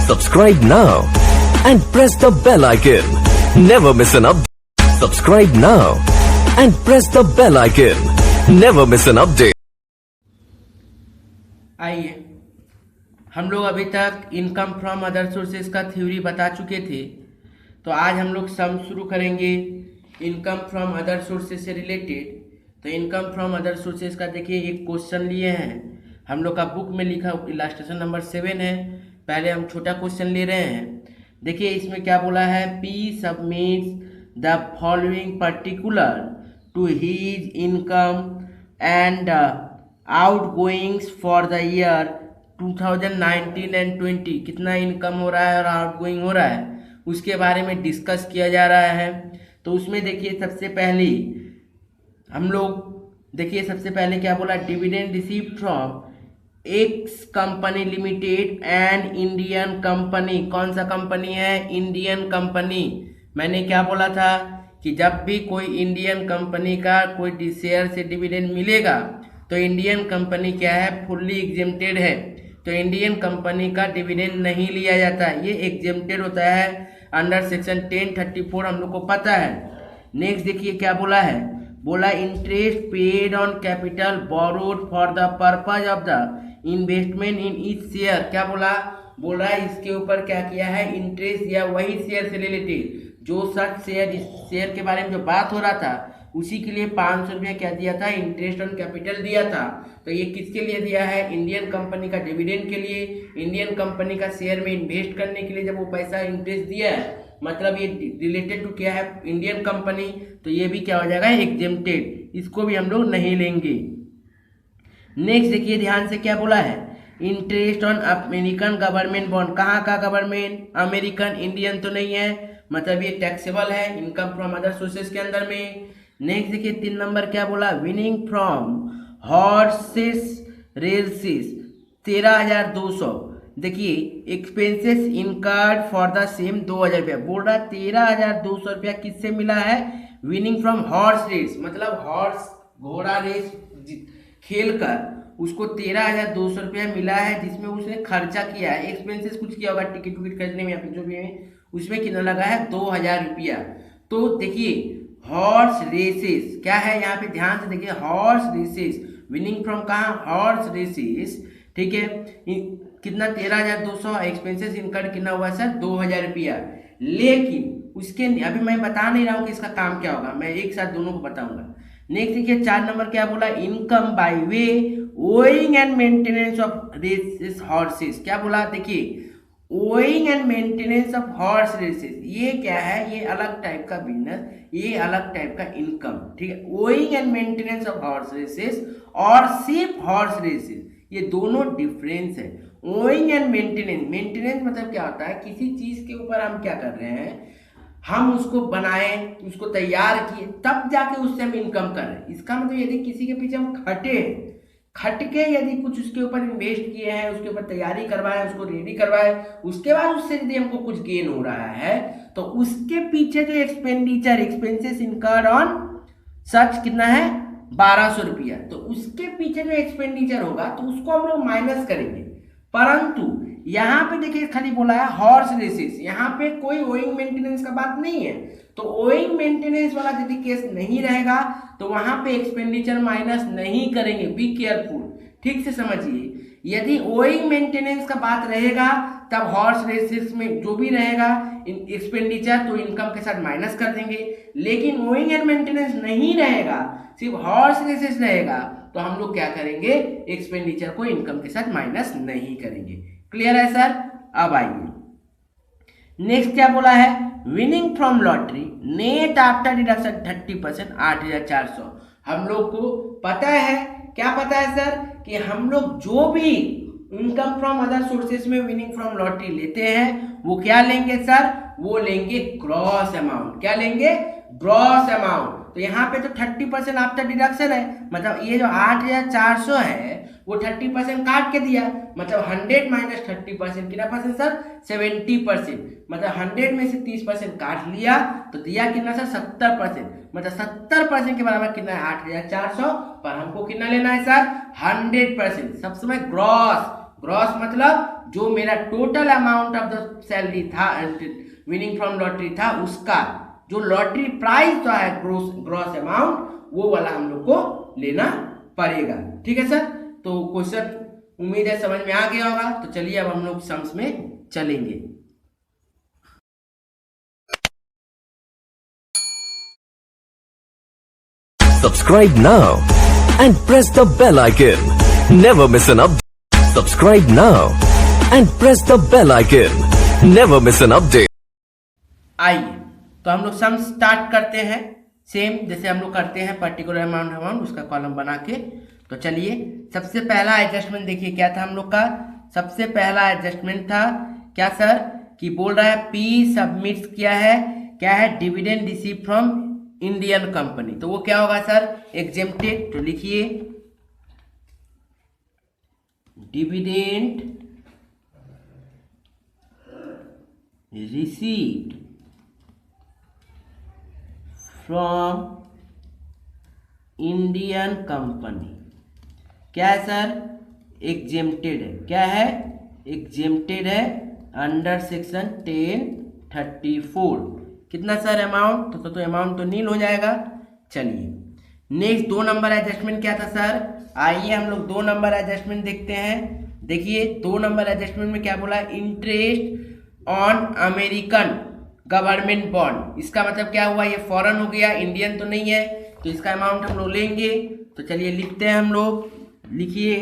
Subscribe now and press the bell icon. Never miss an update. Subscribe now and press the bell icon. Never miss an update. आइए, हम लोग अभी तक income from other sources का theory बता चुके थे। तो आज हम लोग सम शुरू करेंगे इनकम फ्रॉम अदर सोर्सेज से रिलेटेड। तो इनकम फ्रॉम अदर सोर्सेज का देखिए एक क्वेश्चन लिए हैं, हम लोग का बुक में लिखा इलास्ट्रेशन नंबर 7 है। पहले हम छोटा क्वेश्चन ले रहे हैं। देखिए इसमें क्या बोला है, P submits the following particular to his income and outgoings for the year 2019 and 20। कितना इनकम हो रहा है और आउटगोइंग हो रहा है उसके बारे में डिस्कस किया जा रहा है। तो उसमें देखिए सबसे पहले हम लोग देखिए सबसे पहले क्या बोला, dividend received from x company limited and Indian company. कौन सा कंपनी है, इंडियन कंपनी। मैंने क्या बोला था कि जब भी कोई इंडियन कंपनी का कोई शेयर से डिविडेंड मिलेगा तो इंडियन कंपनी क्या है, फुल्ली एग्जेम्प्टेड है। तो इंडियन कंपनी का डिविडेंड नहीं लिया जाता, ये एग्जेम्प्टेड होता है अंडर सेक्शन 1034, हम लोग को पता है। नेक्स्ट देखिए क्या बोला है, बोला interest paid on capital borrowed for the purpose of the investment in each share. क्या बोला, बोल रहा है इसके ऊपर क्या किया है, इंटरेस्ट या वही शेयर से रिलेटेड जो सच शेयर, इस शेयर के बारे में जो बात हो रहा था उसी के लिए 500 रुपया क्या दिया था, इंटरेस्ट ऑन कैपिटल दिया था। तो ये किसके लिए दिया है, इंडियन कंपनी का डिविडेंड के लिए, इंडियन कंपनी का शेयर में इन्वेस्ट करने के लिए जब वो पैसा इंटरेस्ट दिया है, मतलब ये रिलेटेड टू क्या है, इंडियन कंपनी। तो ये भी क्या हो जाएगा, एग्जेम्प्टेड, इसको भी हम लोग नहीं लेंगे। नेक्स्ट देखिए ध्यान से क्या बोला है, interest on American government bond. कहाँ का गवर्नमेंट, अमेरिकन, इंडियन तो नहीं है, मतलब ये टैक्सेबल है इनकम फ्रॉम अदर सोर्सेज के अंदर में। नेक्स्ट देखिए 3 नंबर क्या बोला, विनिंग फ्रॉम हॉर्सेस रेसेस 13,200। देखिए expenses incurred for the same 2,000 रुपया। बोल रहा है 13,200 रुपया किससे मिला है, विनिंग फ्रॉम हॉर्स रेस, मतलब हॉर्स घोड़ा रेस खेल कर उसको 13,200 रुपया मिला है, जिसमें उसने खर्चा किया है, एक्सपेंसेस कुछ किया होगा टिकट विकट खरीदने में या फिर जो भी है, उसमें कितना लगा है, 2,000 रुपया। तो देखिए हॉर्स रेसेस क्या है, यहाँ पे ध्यान से देखिए, हॉर्स रेसेस विनिंग फ्रॉम कहाँ, हॉर्स रेसेस, ठीक है। कितना 13,200, एक्सपेंसेस इनकर्ड कितना हुआ सर, 2,000 रुपया। लेकिन उसके अभी मैं बता नहीं रहा हूँ कि इसका काम क्या होगा, मैं एक साथ दोनों को बताऊंगा। नेक्स्ट देखिए 4 नंबर क्या बोला, income by way owing and maintenance of races horses. क्या बोला, देखिए owing and maintenance of horse races, ये क्या है, ये अलग टाइप का बिजनेस, ये अलग टाइप का इनकम, ठीक है। Owing and maintenance of horse races और सिर्फ हॉर्स रेसेस, ये दोनों डिफरेंस है। ओइंग एंड मेंटेनेंस, मेंटेनेंस मतलब क्या होता है, किसी चीज के ऊपर हम क्या कर रहे हैं, हम उसको बनाए, उसको तैयार किए, तब जाके उससे हम इनकम कर रहे हैं। इसका मतलब यदि किसी के पीछे हम खट के यदि कुछ उसके ऊपर इन्वेस्ट किए हैं, उसके ऊपर तैयारी करवाए, उसको रेडी करवाए, उसके बाद उससे यदि हमको कुछ गेन हो रहा है तो उसके पीछे जो expenditure, expenses incurred on such कितना है, 1,200 रुपया। तो उसके पीछे जो एक्सपेंडिचर होगा तो उसको हम लोग माइनस करेंगे। परंतु यहाँ पे देखिए खाली बोला है हॉर्स रेसेस, यहाँ पे कोई ओइंग मेंटेनेंस का बात नहीं है। तो ओइंग मेंटेनेंस वाला यदि केस नहीं रहेगा तो वहां पे एक्सपेंडिचर माइनस नहीं करेंगे, बी केयरफुल, ठीक से समझिए। यदि ओइंग मेंटेनेंस का बात रहेगा तब हॉर्स रेसेस में जो भी रहेगा एक्सपेंडिचर तो इनकम के साथ माइनस कर देंगे। लेकिन ओइंग एंड मेंटेनेंस नहीं रहेगा, सिर्फ हॉर्स रेसेस रहेगा, तो हम लोग क्या करेंगे, एक्सपेंडिचर को इनकम के साथ माइनस नहीं करेंगे। क्लियर है सर। अब आइए नेक्स्ट क्या बोला है, winning from lottery net after deduction 30%, 8,400। हम लोग को पता है, क्या पता है सर, कि हम लोग जो भी इनकम फ्रॉम अदर सोर्सेस में विनिंग फ्रॉम लॉटरी लेते हैं वो क्या लेंगे सर, वो लेंगे ग्रॉस अमाउंट। क्या लेंगे, ग्रॉस अमाउंट। तो यहाँ पे तो 30% आफ्टर डिडक्शन है, मतलब ये जो 8,400 है वो 30% काट के दिया, मतलब 100 माइनस 30% कितना परसेंट सर, 70%। मतलब 100 में से 30% काट लिया तो दिया कितना सर, 70%। मतलब 70% के बराबर कितना है, 8,400। पर हमको कितना लेना है सर, 100%। सब समय ग्रॉस, ग्रॉस मतलब जो मेरा total amount of the salary था, विनिंग फ्रॉम लॉटरी था, उसका जो लॉटरी प्राइस जो है ग्रॉस अमाउंट, वो वाला हम लोग को लेना पड़ेगा। ठीक है सर, तो क्वेश्चन उम्मीद है समझ में आ गया होगा। तो चलिए अब हम लोग सम्स में चलेंगे। Subscribe now and press the bell icon. Never miss an update. Subscribe now and press the bell icon. Never miss an update. आइए तो हम लोग सम स्टार्ट करते हैं, सेम जैसे हम लोग करते हैं पर्टिकुलर अमाउंट उसका कॉलम बना के। तो चलिए सबसे पहला एडजस्टमेंट देखिए क्या था हम लोग का। सबसे पहला एडजस्टमेंट था क्या सर, कि बोल रहा है पी सबमिट्स किया है, क्या है, dividend receive from Indian company. तो वो क्या होगा सर, एग्जेम्प्टेड। तो लिखिए dividend received from Indian company, क्या है सर, एग्जेम्प्टेड है। क्या है, एग्जेम्प्टेड है अंडर सेक्शन 1034। कितना सर अमाउंट, तो अमाउंट तो नील हो जाएगा। चलिए नेक्स्ट 2 नंबर एडजस्टमेंट क्या था सर, आइए हम लोग 2 नंबर एडजस्टमेंट देखते हैं। देखिए 2 नंबर एडजस्टमेंट में क्या बोला, interest on American government bond. इसका मतलब क्या हुआ, ये फॉरेन हो गया, इंडियन तो नहीं है, तो इसका अमाउंट हम लोग लेंगे। तो चलिए लिखते हैं हम लोग, लिखिए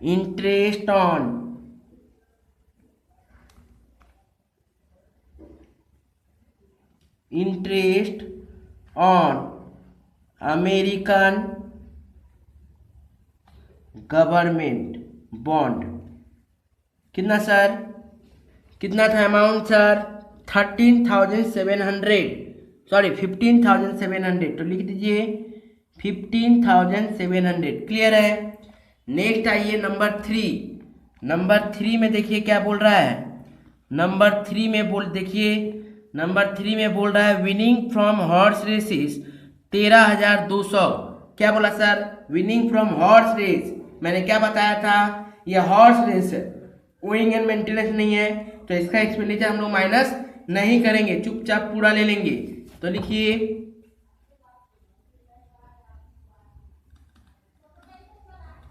interest on American government bond. कितना सर, कितना था अमाउंट सर, 15,700। तो लिख दीजिए 15,700। क्लियर है। नेक्स्ट आइए नंबर 3। नंबर 3 में देखिए क्या बोल रहा है, नंबर 3 में बोल रहा है विनिंग फ्रॉम हॉर्स रेसेस 13,200। क्या बोला sir, winning from horse race. मैंने क्या बताया था, ये हॉर्स रेस है, ओइंग एंड मेंटेनेंस नहीं है, तो इसका एक्सपेंडिचर हम लोग माइनस नहीं करेंगे, चुपचाप पूरा ले लेंगे। तो लिखिए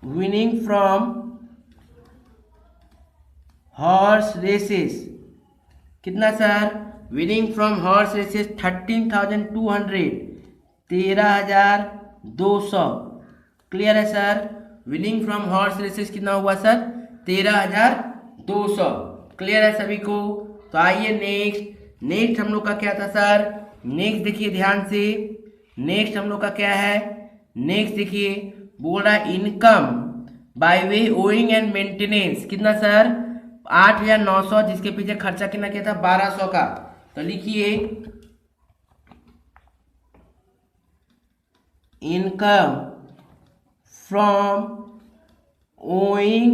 विनिंग फ्रॉम हॉर्स रेसेस, कितना sir, winning from horse races 13,200, 13,200। Clear है sir, winning from horse races कितना हुआ सर, 13,200। क्लियर है सभी को। तो आइए नेक्स्ट हम लोग का क्या था सर, नेक्स्ट देखिए ध्यान से, नेक्स्ट हम लोग का क्या है, नेक्स्ट देखिए बोल रहा है income by way owing and maintenance. कितना सर, 8,900, जिसके पीछे खर्चा कितना किया था, 1,200 का। तो लिखिए income from owing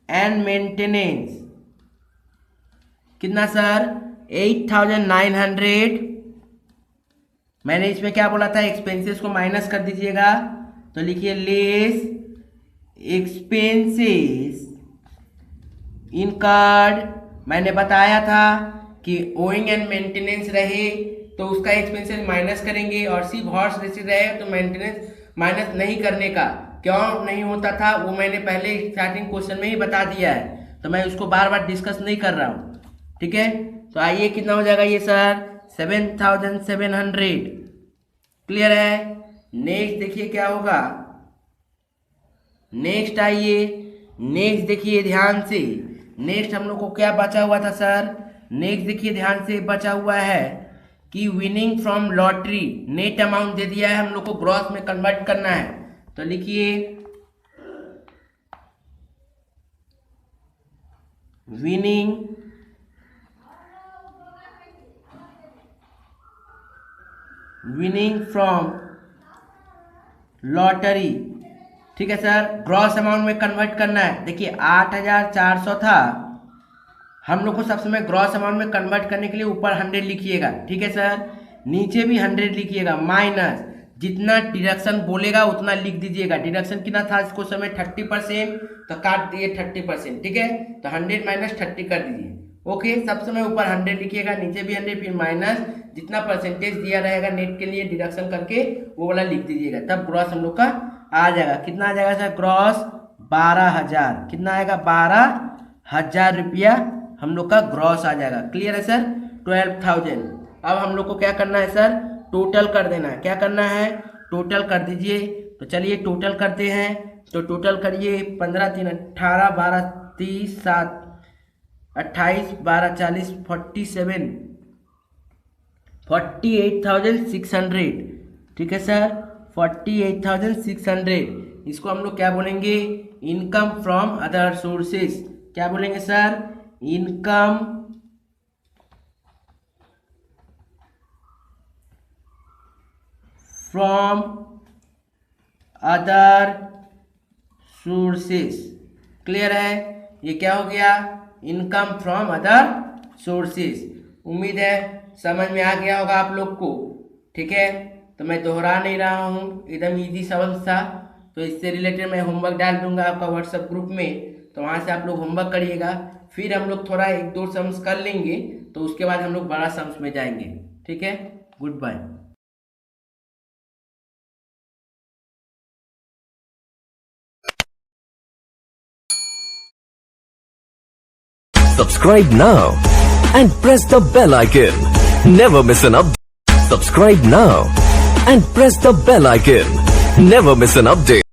and maintenance, कितना सर, 8,900। मैंने इसमें क्या बोला था, एक्सपेंसेस को माइनस कर दीजिएगा। तो लिखिए लेस एक्सपेंसेस इनकर्ड। मैंने बताया था कि ओइंग एंड मेंटेनेंस रहे तो उसका एक्सपेंसेस माइनस करेंगे, और सिर्फ हॉर्स रेसेस रहे तो मेंटेनेंस माइनस नहीं करने का। क्यों नहीं होता था वो मैंने पहले स्टार्टिंग क्वेश्चन में ही बता दिया है, तो मैं उसको बार बार डिस्कस नहीं कर रहा हूँ। ठीक है, तो आइए कितना हो जाएगा ये सर, 7,700। क्लियर है। नेक्स्ट देखिए क्या होगा, नेक्स्ट आइए, नेक्स्ट देखिए ध्यान से, नेक्स्ट हम लोग को क्या बचा हुआ था सर, नेक्स्ट देखिए ध्यान से, बचा हुआ है कि winning from lottery net amount दे दिया है, हम लोग को ग्रॉस में कन्वर्ट करना है। तो लिखिए विनिंग फ्रॉम लॉटरी। ठीक है सर, ग्रॉस अमाउंट में कन्वर्ट करना है। देखिए 8,400 था, हम लोग को सब समय ग्रॉस अमाउंट में कन्वर्ट करने के लिए ऊपर 100 लिखिएगा। ठीक है सर, नीचे भी 100 लिखिएगा, माइनस जितना डिडक्शन बोलेगा उतना लिख दीजिएगा। डिडक्शन कितना था इस क्वेश्चन में 30%, तो काट दिए 30%, ठीक है। तो 100 माइनस 30 कर दीजिए। ओके, सब समय ऊपर 100 लिखिएगा, नीचे भी 100, फिर माइनस जितना परसेंटेज दिया रहेगा नेट के लिए डिडक्शन करके वो वाला लिख दीजिएगा। तब ग्रॉस हम लोग का आ जाएगा। कितना आ जाएगा सर? ग्रॉस 12,000। कितना आएगा? 12,000 रुपया हम लोग का ग्रॉस आ जाएगा। क्लियर है सर? 12,000। अब हम लोग को क्या करना है सर? टोटल कर देना है। क्या करना है? टोटल कर दीजिए। तो चलिए टोटल करते हैं। तो टोटल करिए, 15 3 18, 12 30 7 28 12 40 47 48,600। ठीक है सर, 48,600। इसको हम लोग क्या बोलेंगे? Income from other sources. क्या बोलेंगे sir? Income from other sources. Clear है? ये क्या हो गया? Income from other sources. उम्मीद है समझ में आ गया होगा आप लोग को। ठीक है, तो मैं दोहरा नहीं रहा हूँ, एकदम इजी समझ था। तो इससे रिलेटेड मैं होमवर्क डाल दूंगा आपका व्हाट्सएप ग्रुप में, तो वहाँ से आप लोग होमवर्क करिएगा। फिर हम लोग थोड़ा 1-2 सम्स कर लेंगे, तो उसके बाद हम लोग बड़ा सम्स में जाएंगे। ठीक है, goodbye. Subscribe now and press the bell icon. Never miss an update. Subscribe now and press the bell icon. Never miss an update.